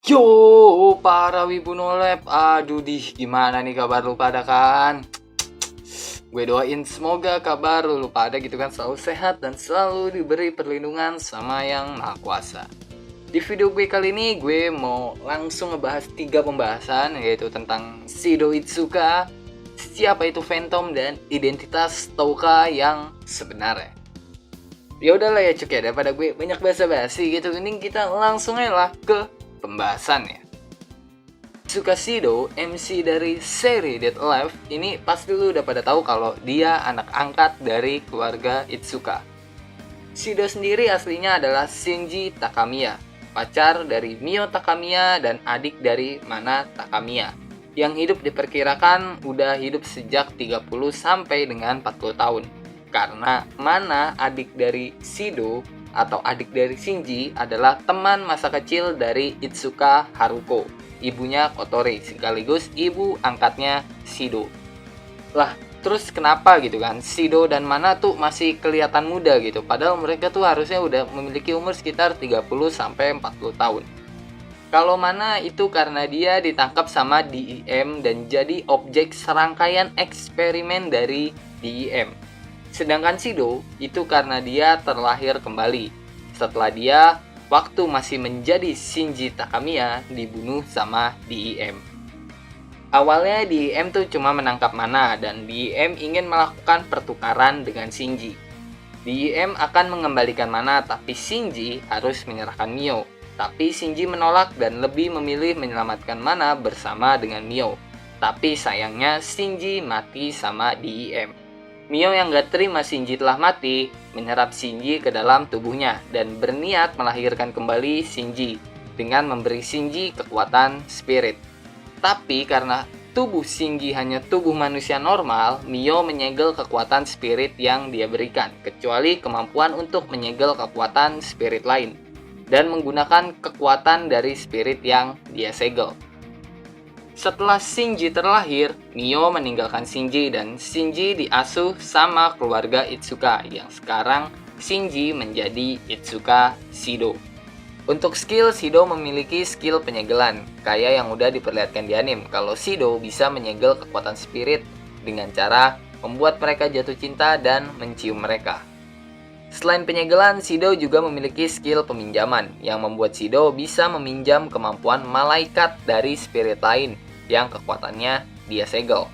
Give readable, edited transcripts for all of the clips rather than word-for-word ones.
Yo, para Wibu Nolep. Aduh gimana nih kabar lu pada kan? Gue doain semoga kabar lu pada gitu kan selalu sehat dan selalu diberi perlindungan sama yang Maha Kuasa. Di video gue kali ini gue mau langsung ngebahas 3 pembahasan, yaitu tentang Shido Itsuka, siapa itu Phantom, dan identitas Touka yang sebenarnya. Ya udahlah ya cuk ya, daripada gue banyak basa-basi gitu, mending kita langsung aja lah ke pembahasannya. Itsuka Shido, MC dari seri Dead Alive, ini pasti lu udah pada tahu kalau dia anak angkat dari keluarga Itsuka. Shido sendiri aslinya adalah Shinji Takamiya, pacar dari Mio Takamiya dan adik dari Mana Takamiya, yang hidup diperkirakan udah hidup sejak 30 sampai dengan 40 tahun. Karena Mana, adik dari Shido atau adik dari Shinji, adalah teman masa kecil dari Itsuka Haruko, ibunya Kotori, sekaligus ibu angkatnya Shido. Lah, terus kenapa gitu kan Shido dan Mana tuh masih kelihatan muda gitu, padahal mereka tuh harusnya udah memiliki umur sekitar 30 sampai 40 tahun. Kalau Mana itu karena dia ditangkap sama DIM dan jadi objek serangkaian eksperimen dari DIM. Sedangkan Shido itu karena dia terlahir kembali setelah dia waktu masih menjadi Shinji Takamiya dibunuh sama DIM. Awalnya DIM tuh cuma menangkap Mana dan DIM ingin melakukan pertukaran dengan Shinji. DIM akan mengembalikan Mana tapi Shinji harus menyerahkan Mio. Tapi Shinji menolak dan lebih memilih menyelamatkan Mana bersama dengan Mio. Tapi sayangnya Shinji mati sama DIM. Mio yang gak terima Shinji telah mati, menyerap Shinji ke dalam tubuhnya dan berniat melahirkan kembali Shinji dengan memberi Shinji kekuatan spirit. Tapi karena tubuh Shinji hanya tubuh manusia normal, Mio menyegel kekuatan spirit yang dia berikan, kecuali kemampuan untuk menyegel kekuatan spirit lain dan menggunakan kekuatan dari spirit yang dia segel. Setelah Shinji terlahir, Mio meninggalkan Shinji dan Shinji diasuh sama keluarga Itsuka yang sekarang Shinji menjadi Itsuka Shido. Untuk skill, Shido memiliki skill penyegelan, kayak yang udah diperlihatkan di anime kalau Shido bisa menyegel kekuatan spirit dengan cara membuat mereka jatuh cinta dan mencium mereka. Selain penyegelan, Shido juga memiliki skill peminjaman yang membuat Shido bisa meminjam kemampuan malaikat dari spirit lain yang kekuatannya dia segel.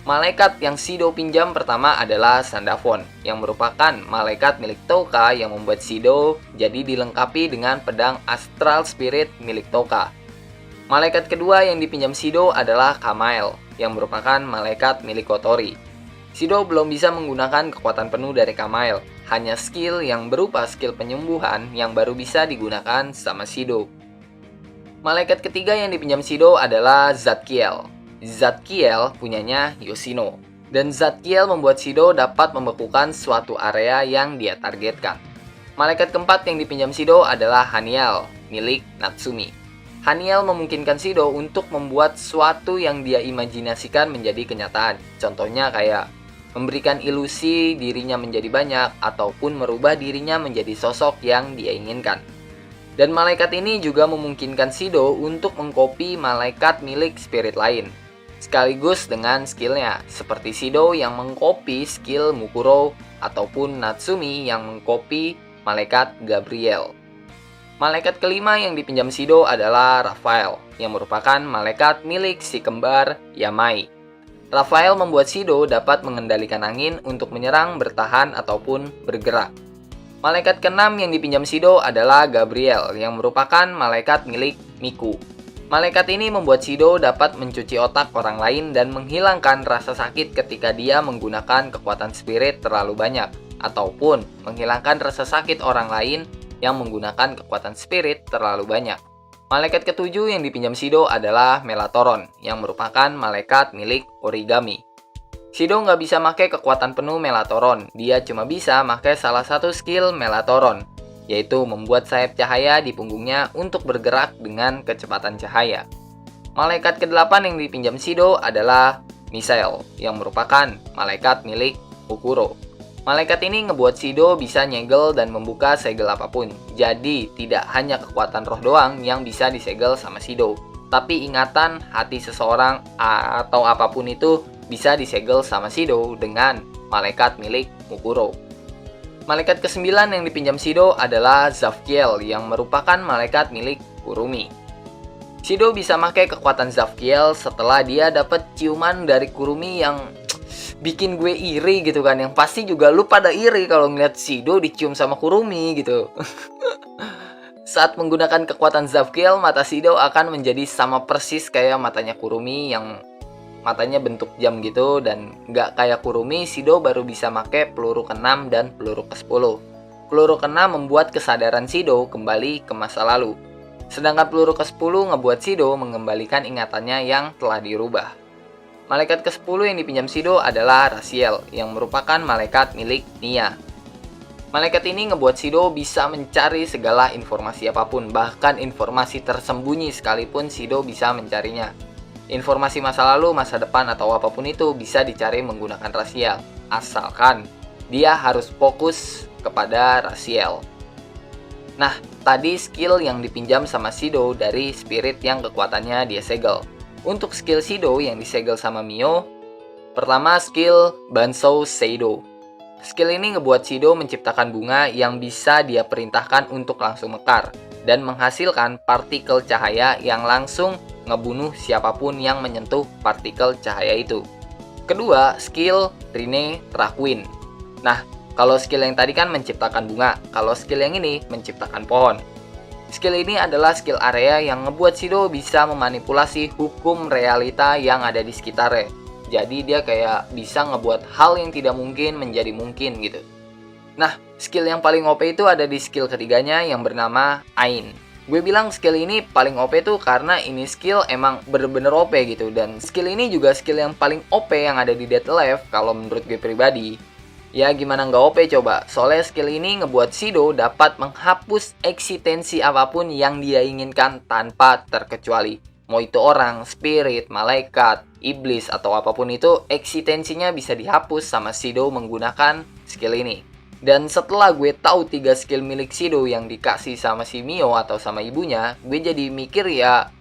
Malaikat yang Shido pinjam pertama adalah Sandafon, yang merupakan malaikat milik Touka yang membuat Shido jadi dilengkapi dengan pedang astral spirit milik Touka. Malaikat kedua yang dipinjam Shido adalah Kamael, yang merupakan malaikat milik Kotori. Shido belum bisa menggunakan kekuatan penuh dari Kamael, hanya skill yang berupa skill penyembuhan yang baru bisa digunakan sama Shido. Malaikat ketiga yang dipinjam Shido adalah Zadkiel. Zadkiel punyanya Yoshino, dan Zadkiel membuat Shido dapat membekukan suatu area yang dia targetkan. Malaikat keempat yang dipinjam Shido adalah Haniel, milik Natsumi. Haniel memungkinkan Shido untuk membuat sesuatu yang dia imajinasikan menjadi kenyataan. Contohnya kayak memberikan ilusi dirinya menjadi banyak ataupun merubah dirinya menjadi sosok yang dia inginkan. Dan malaikat ini juga memungkinkan Shido untuk mengcopy malaikat milik spirit lain, sekaligus dengan skillnya, seperti Shido yang mengcopy skill Mukuro ataupun Natsumi yang mengcopy malaikat Gabriel. Malaikat kelima yang dipinjam Shido adalah Raphael, yang merupakan malaikat milik si kembar Yamai. Raphael membuat Shido dapat mengendalikan angin untuk menyerang, bertahan, ataupun bergerak. Malaikat keenam yang dipinjam Shido adalah Gabriel, yang merupakan malaikat milik Miku. Malaikat ini membuat Shido dapat mencuci otak orang lain dan menghilangkan rasa sakit ketika dia menggunakan kekuatan spirit terlalu banyak, ataupun menghilangkan rasa sakit orang lain yang menggunakan kekuatan spirit terlalu banyak. Malaikat ketujuh yang dipinjam Shido adalah Melatoron, yang merupakan malaikat milik Origami. Shido nggak bisa pakai kekuatan penuh Melatoron, dia cuma bisa pakai salah satu skill Melatoron, yaitu membuat sayap cahaya di punggungnya untuk bergerak dengan kecepatan cahaya. Malaikat ke-8 yang dipinjam Shido adalah Misael, yang merupakan malaikat milik Ukuro. Malaikat ini ngebuat Shido bisa nyegel dan membuka segel apapun. Jadi, tidak hanya kekuatan roh doang yang bisa disegel sama Shido, tapi ingatan, hati seseorang, atau apapun itu bisa disegel sama Shido dengan malaikat milik Mukuro. Malaikat ke-9 yang dipinjam Shido adalah Zafkiel yang merupakan malaikat milik Kurumi. Shido bisa pakai kekuatan Zafkiel setelah dia dapat ciuman dari Kurumi yang bikin gue iri gitu kan. Yang pasti juga lu pada iri kalau ngeliat Shido dicium sama Kurumi gitu. Saat menggunakan kekuatan Zafkiel, mata Shido akan menjadi sama persis kayak matanya Kurumi yang matanya bentuk jam gitu. Dan nggak kayak Kurumi, Shido baru bisa make peluru ke-6 dan peluru ke-10. Peluru ke-6 membuat kesadaran Shido kembali ke masa lalu. Sedangkan peluru ke-10 ngebuat Shido mengembalikan ingatannya yang telah dirubah. Malaikat ke-10 yang dipinjam Shido adalah Raziel yang merupakan malaikat milik Nia. Malaikat ini ngebuat Shido bisa mencari segala informasi apapun, bahkan informasi tersembunyi sekalipun Shido bisa mencarinya. Informasi masa lalu, masa depan, atau apapun itu bisa dicari menggunakan Raziel, asalkan dia harus fokus kepada Raziel. Nah, tadi skill yang dipinjam sama Shido dari spirit yang kekuatannya dia segel. Untuk skill Shido yang disegel sama Mio, pertama skill Bansou Seido. Skill ini ngebuat Shido menciptakan bunga yang bisa dia perintahkan untuk langsung mekar dan menghasilkan partikel cahaya yang langsung ngebunuh siapapun yang menyentuh partikel cahaya itu. Kedua, skill Trine Traquin. Nah, kalau skill yang tadi kan menciptakan bunga, kalau skill yang ini menciptakan pohon. Skill ini adalah skill area yang ngebuat Shido bisa memanipulasi hukum realita yang ada di sekitarnya. Jadi dia kayak bisa ngebuat hal yang tidak mungkin menjadi mungkin gitu. Nah, skill yang paling OP itu ada di skill ketiganya yang bernama Ain. Gue bilang skill ini paling OP tuh karena ini skill emang bener-bener OP gitu. Dan skill ini juga skill yang paling OP yang ada di Dead Alive kalau menurut gue pribadi. Ya gimana nggak OP coba, soalnya skill ini ngebuat Shido dapat menghapus eksistensi apapun yang dia inginkan tanpa terkecuali. Mau itu orang, spirit, malaikat, iblis, atau apapun itu, eksistensinya bisa dihapus sama Shido menggunakan skill ini. Dan setelah gue tahu 3 skill milik Shido yang dikasih sama si Mio atau sama ibunya, gue jadi mikir ya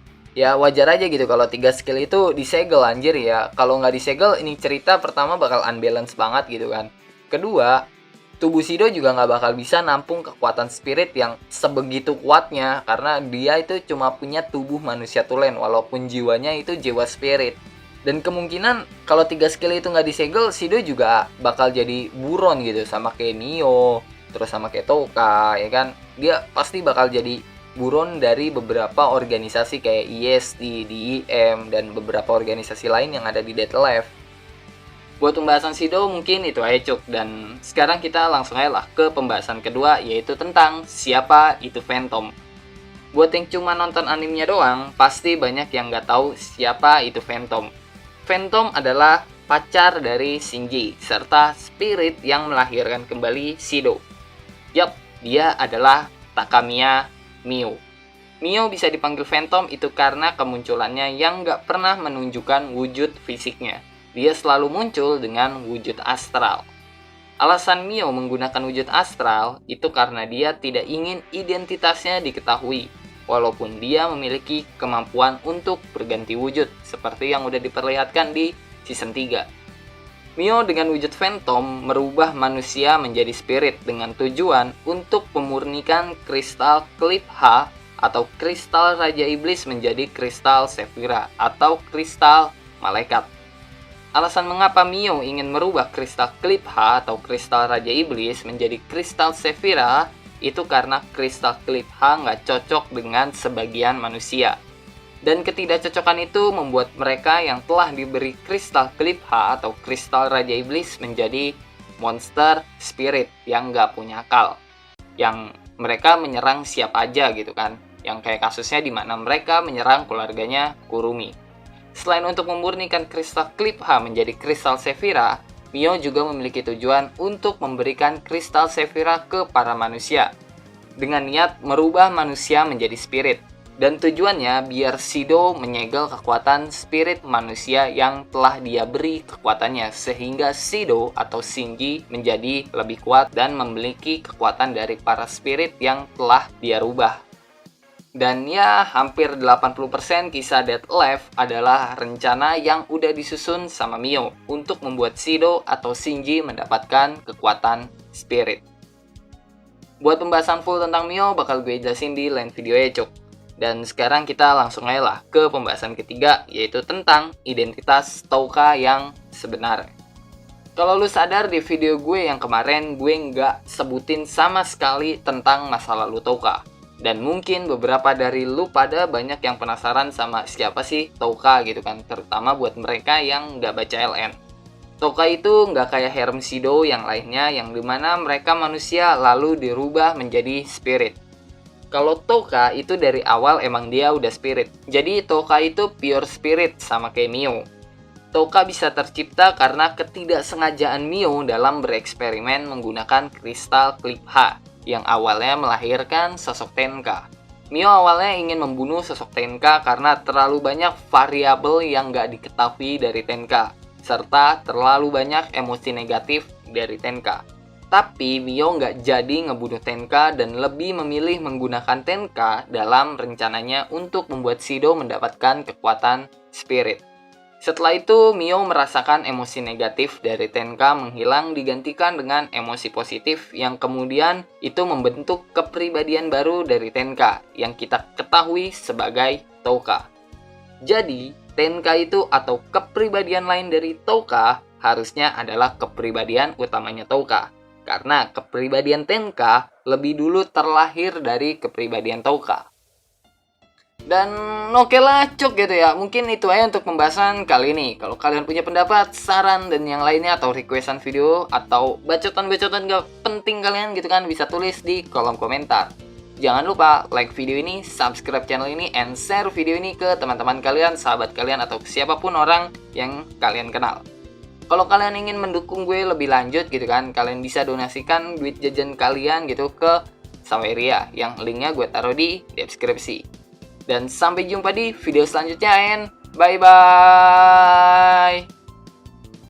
wajar aja gitu kalau 3 skill itu disegel anjir ya. Kalau nggak disegel, ini cerita pertama bakal unbalance banget gitu kan. Kedua, tubuh Shido juga nggak bakal bisa nampung kekuatan spirit yang sebegitu kuatnya karena dia itu cuma punya tubuh manusia tulen walaupun jiwanya itu jiwa spirit. Dan kemungkinan kalau 3 skill itu nggak disegel, Shido juga bakal jadi buron gitu sama kayak Nio, terus sama kayak Touka, ya kan? Dia pasti bakal jadi buron dari beberapa organisasi kayak IST, DIM, dan beberapa organisasi lain yang ada di Dead Alive. Buat pembahasan Shido mungkin itu aja Cuk. Dan sekarang kita langsung aja lah ke pembahasan kedua, yaitu tentang siapa itu Phantom. Buat yang cuma nonton animenya doang, pasti banyak yang nggak tahu siapa itu Phantom. Phantom adalah pacar dari Shinji, serta spirit yang melahirkan kembali Shido. Yap, dia adalah Takamiya Mio. Mio bisa dipanggil Phantom itu karena kemunculannya yang nggak pernah menunjukkan wujud fisiknya. Dia selalu muncul dengan wujud astral. Alasan Mio menggunakan wujud astral itu karena dia tidak ingin identitasnya diketahui, walaupun dia memiliki kemampuan untuk berganti wujud, seperti yang udah diperlihatkan di season 3. Mio dengan wujud Phantom merubah manusia menjadi spirit dengan tujuan untuk memurnikan kristal Klip H atau kristal Raja Iblis menjadi kristal Sephira atau kristal malaikat. Alasan mengapa Mio ingin merubah kristal Klip H atau kristal Raja Iblis menjadi kristal Sephira itu karena kristal Klip H nggak cocok dengan sebagian manusia. Dan ketidakcocokan itu membuat mereka yang telah diberi kristal Klip H atau kristal Raja Iblis menjadi monster spirit yang nggak punya akal. Yang mereka menyerang siapa aja gitu kan. Yang kayak kasusnya di mana mereka menyerang keluarganya Kurumi. Selain untuk memurnikan kristal Klip H menjadi kristal Sephira, Mio juga memiliki tujuan untuk memberikan kristal Sephira ke para manusia dengan niat merubah manusia menjadi spirit. Dan tujuannya biar Shido menyegel kekuatan spirit manusia yang telah dia beri kekuatannya, sehingga Shido atau Shinji menjadi lebih kuat dan memiliki kekuatan dari para spirit yang telah dia rubah. Dan ya, hampir 80% kisah Death Left adalah rencana yang udah disusun sama Mio untuk membuat Shido atau Shinji mendapatkan kekuatan spirit. Buat pembahasan full tentang Mio bakal gue jelasin di lain video ya cuk. Dan sekarang kita langsung aja lah ke pembahasan ketiga, yaitu tentang identitas Touka yang sebenarnya. Kalau lu sadar di video gue yang kemarin, gue nggak sebutin sama sekali tentang masa lalu Touka. Dan mungkin beberapa dari lu pada banyak yang penasaran sama siapa sih Touka gitu kan, terutama buat mereka yang nggak baca LN. Touka itu nggak kayak Harem Shido yang lainnya, yang dimana mereka manusia lalu dirubah menjadi spirit. Kalau Touka itu dari awal emang dia udah spirit. Jadi Touka itu pure spirit sama kayak Mio. Touka bisa tercipta karena ketidaksengajaan Mio dalam bereksperimen menggunakan kristal klip H yang awalnya melahirkan sosok Tenka. Mio awalnya ingin membunuh sosok Tenka karena terlalu banyak variabel yang gak diketahui dari Tenka, serta terlalu banyak emosi negatif dari Tenka. Tapi Mio nggak jadi ngebunuh Tenka dan lebih memilih menggunakan Tenka dalam rencananya untuk membuat Shido mendapatkan kekuatan spirit. Setelah itu, Mio merasakan emosi negatif dari Tenka menghilang digantikan dengan emosi positif yang kemudian itu membentuk kepribadian baru dari Tenka yang kita ketahui sebagai Touka. Jadi, Tenka itu atau kepribadian lain dari Touka harusnya adalah kepribadian utamanya Touka. Karena kepribadian Tenka lebih dulu terlahir dari kepribadian Touka. Dan oke lah cuk gitu ya. Mungkin itu aja untuk pembahasan kali ini. Kalau kalian punya pendapat, saran, dan yang lainnya atau requestan video atau bacotan-bacotan gak penting kalian gitu kan, bisa tulis di kolom komentar. Jangan lupa like video ini, subscribe channel ini, and share video ini ke teman-teman kalian, sahabat kalian, atau siapapun orang yang kalian kenal. Kalau kalian ingin mendukung gue lebih lanjut gitu kan, kalian bisa donasikan duit jajan kalian gitu ke Saweria yang linknya gue taruh di deskripsi. Dan sampai jumpa di video selanjutnya, and bye bye.